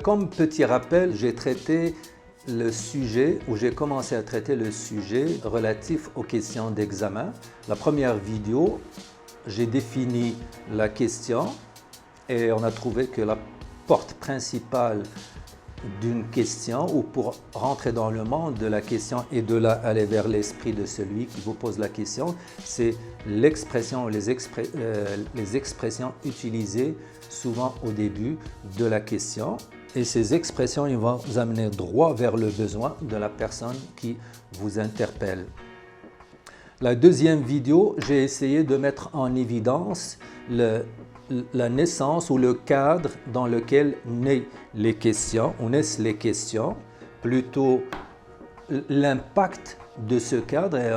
Comme petit rappel, j'ai traité le sujet, ou j'ai commencé à traiter le sujet relatif aux questions d'examen. La première vidéo, j'ai défini la question et on a trouvé que la porte principale d'une question, ou pour rentrer dans le monde de la question et de là aller vers l'esprit de celui qui vous pose la question, c'est l'expression, les expressions utilisées souvent au début de la question. Et ces expressions, ils vont vous amener droit vers le besoin de la personne qui vous interpelle. La deuxième vidéo, j'ai essayé de mettre en évidence la naissance ou le cadre dans lequel naissent les questions, plutôt l'impact de ce cadre. Et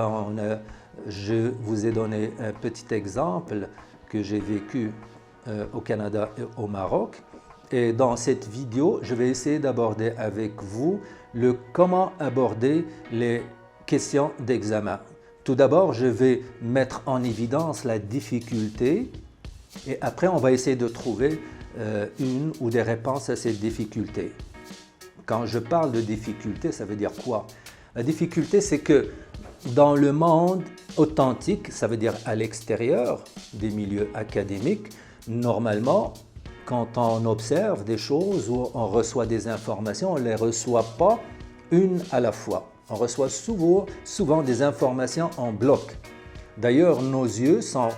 je vous ai donné un petit exemple que j'ai vécu au Canada et au Maroc. Et dans cette vidéo, je vais essayer d'aborder avec vous comment aborder les questions d'examen. Tout d'abord, je vais mettre en évidence la difficulté et après, on va essayer de trouver une ou des réponses à cette difficulté. Quand je parle de difficulté, ça veut dire quoi? La difficulté, c'est que dans le monde authentique, ça veut dire à l'extérieur des milieux académiques, normalement, quand on observe des choses ou on reçoit des informations, on ne les reçoit pas une à la fois. On reçoit souvent des informations en bloc. D'ailleurs, nos yeux sont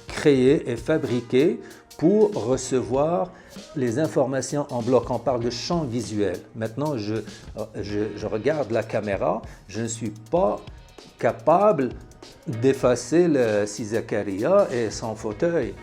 créés et fabriqués pour recevoir les informations en bloc. On parle de champ visuel. Maintenant, je regarde la caméra, je ne suis pas capable d'effacer le Zakaria et son fauteuil.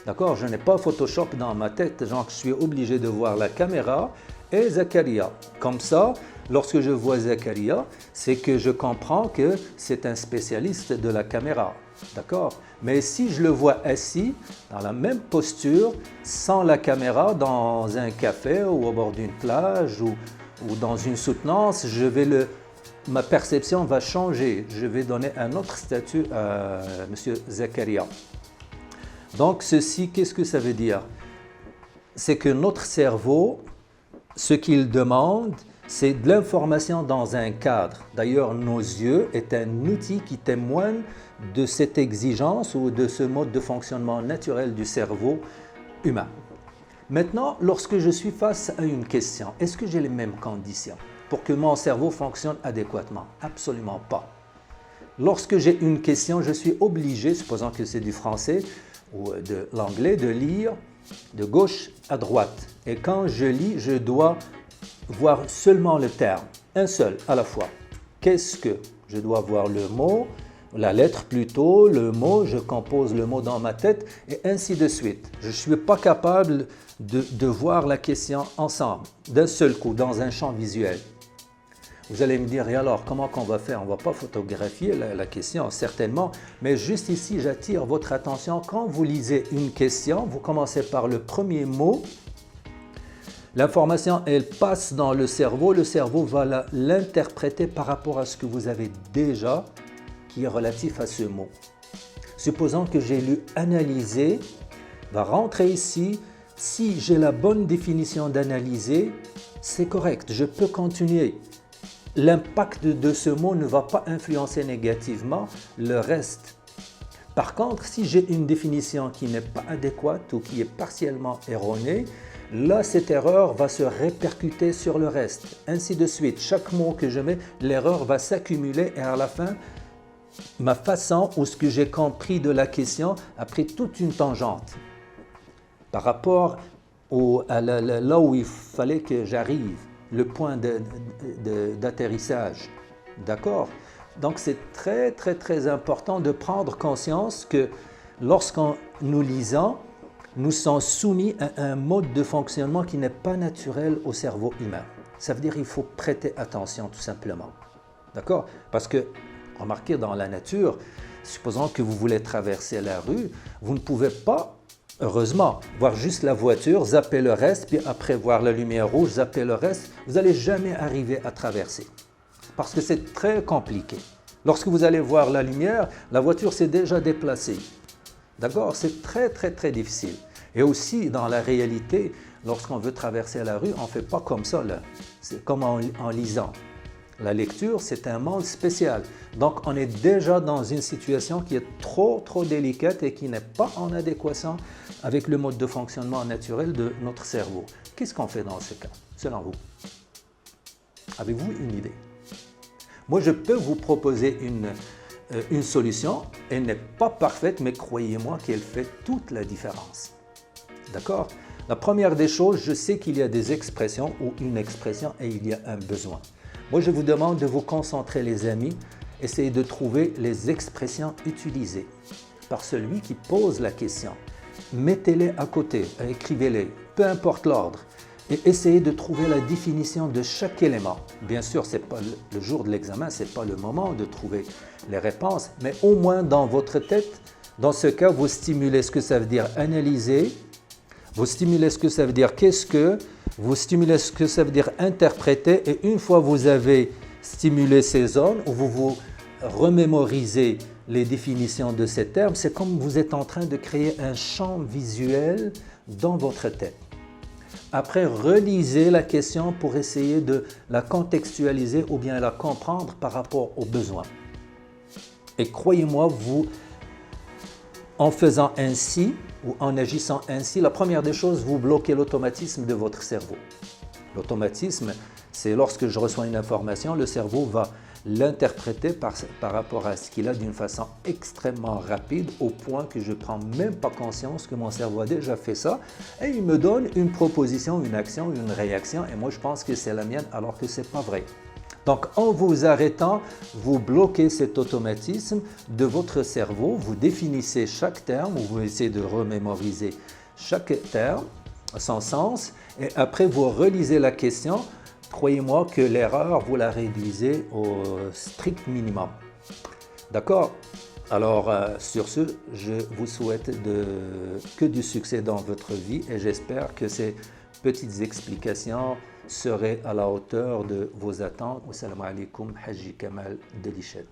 D'accord? Je n'ai pas Photoshop dans ma tête, donc je suis obligé de voir la caméra et Zakaria. Comme ça, lorsque je vois Zakaria, c'est que je comprends que c'est un spécialiste de la caméra. D'accord? Mais si je le vois assis, dans la même posture, sans la caméra, dans un café ou au bord d'une plage ou dans une soutenance, ma perception va changer. Je vais donner un autre statut à M. Zakaria. Donc ceci, qu'est-ce que ça veut dire? C'est que notre cerveau, ce qu'il demande, c'est de l'information dans un cadre. D'ailleurs, nos yeux est un outil qui témoigne de cette exigence ou de ce mode de fonctionnement naturel du cerveau humain. Maintenant, lorsque je suis face à une question, est-ce que j'ai les mêmes conditions pour que mon cerveau fonctionne adéquatement? Absolument pas. Lorsque j'ai une question, je suis obligé, supposons que c'est du français ou de l'anglais, de lire de gauche à droite. Et quand je lis, je dois voir seulement le terme, un seul à la fois. Qu'est-ce que? Je dois voir le mot, la lettre plutôt, le mot, je compose le mot dans ma tête et ainsi de suite. Je ne suis pas capable de voir la question ensemble, d'un seul coup, dans un champ visuel. Vous allez me dire, et alors, comment qu'on va faire? On ne va pas photographier la question, certainement, mais juste ici, j'attire votre attention. Quand vous lisez une question, vous commencez par le premier mot. L'information, elle passe dans le cerveau va l'interpréter par rapport à ce que vous avez déjà, qui est relatif à ce mot. Supposons que j'ai lu « analyser », va rentrer ici. Si j'ai la bonne définition d'analyser, c'est correct, je peux continuer. L'impact de ce mot ne va pas influencer négativement le reste. Par contre, si j'ai une définition qui n'est pas adéquate ou qui est partiellement erronée, là, cette erreur va se répercuter sur le reste. Ainsi de suite. Chaque mot que je mets, l'erreur va s'accumuler et à la fin, ma façon ou ce que j'ai compris de la question a pris toute une tangente par rapport là où il fallait que j'arrive. Le point d'atterrissage. D'accord? Donc, c'est très, très, très important de prendre conscience que lorsqu'on nous lisons, nous sommes soumis à un mode de fonctionnement qui n'est pas naturel au cerveau humain. Ça veut dire qu'il faut prêter attention, tout simplement. D'accord? Parce que, remarquez, dans la nature, supposons que vous voulez traverser la rue, vous ne pouvez pas, heureusement, voir juste la voiture, zapper le reste, puis après voir la lumière rouge, zapper le reste, vous n'allez jamais arriver à traverser. Parce que c'est très compliqué. Lorsque vous allez voir la lumière, la voiture s'est déjà déplacée. D'accord? C'est très, très, très difficile. Et aussi, dans la réalité, lorsqu'on veut traverser la rue, on ne fait pas comme ça, là. C'est comme en lisant. La lecture, c'est un monde spécial. Donc, on est déjà dans une situation qui est trop délicate et qui n'est pas en adéquation avec le mode de fonctionnement naturel de notre cerveau. Qu'est-ce qu'on fait dans ce cas, selon vous? Avez-vous une idée? Moi, je peux vous proposer une solution. Elle n'est pas parfaite, mais croyez-moi qu'elle fait toute la différence. D'accord? La première des choses, je sais qu'il y a des expressions ou une expression et il y a un besoin. Moi, je vous demande de vous concentrer, les amis, essayez de trouver les expressions utilisées par celui qui pose la question. Mettez-les à côté, écrivez-les, peu importe l'ordre, et essayez de trouver la définition de chaque élément. Bien sûr, c'est pas le jour de l'examen, ce n'est pas le moment de trouver les réponses, mais au moins dans votre tête, dans ce cas, vous stimulez ce que ça veut dire analyser, vous stimulez ce que ça veut dire qu'est-ce que, vous stimulez ce que ça veut dire interpréter, et une fois vous avez stimulé ces zones, ou vous remémorisez les définitions de ces termes, c'est comme vous êtes en train de créer un champ visuel dans votre tête. Après, relisez la question pour essayer de la contextualiser ou bien la comprendre par rapport aux besoins. Et croyez-moi, en faisant ainsi ou en agissant ainsi, la première des choses, vous bloquez l'automatisme de votre cerveau. L'automatisme, c'est lorsque je reçois une information, le cerveau va l'interpréter par rapport à ce qu'il a d'une façon extrêmement rapide, au point que je ne prends même pas conscience que mon cerveau a déjà fait ça, et il me donne une proposition, une action, une réaction, et moi je pense que c'est la mienne alors que ce n'est pas vrai. Donc en vous arrêtant, vous bloquez cet automatisme de votre cerveau, vous définissez chaque terme, ou vous essayez de remémoriser chaque terme, son sens, et après vous relisez la question. Croyez-moi que l'erreur, vous la réduisez au strict minimum. D'accord? Alors, sur ce, je vous souhaite que du succès dans votre vie et j'espère que ces petites explications seraient à la hauteur de vos attentes. Assalamu alaikum, Haji Kamal Deliched.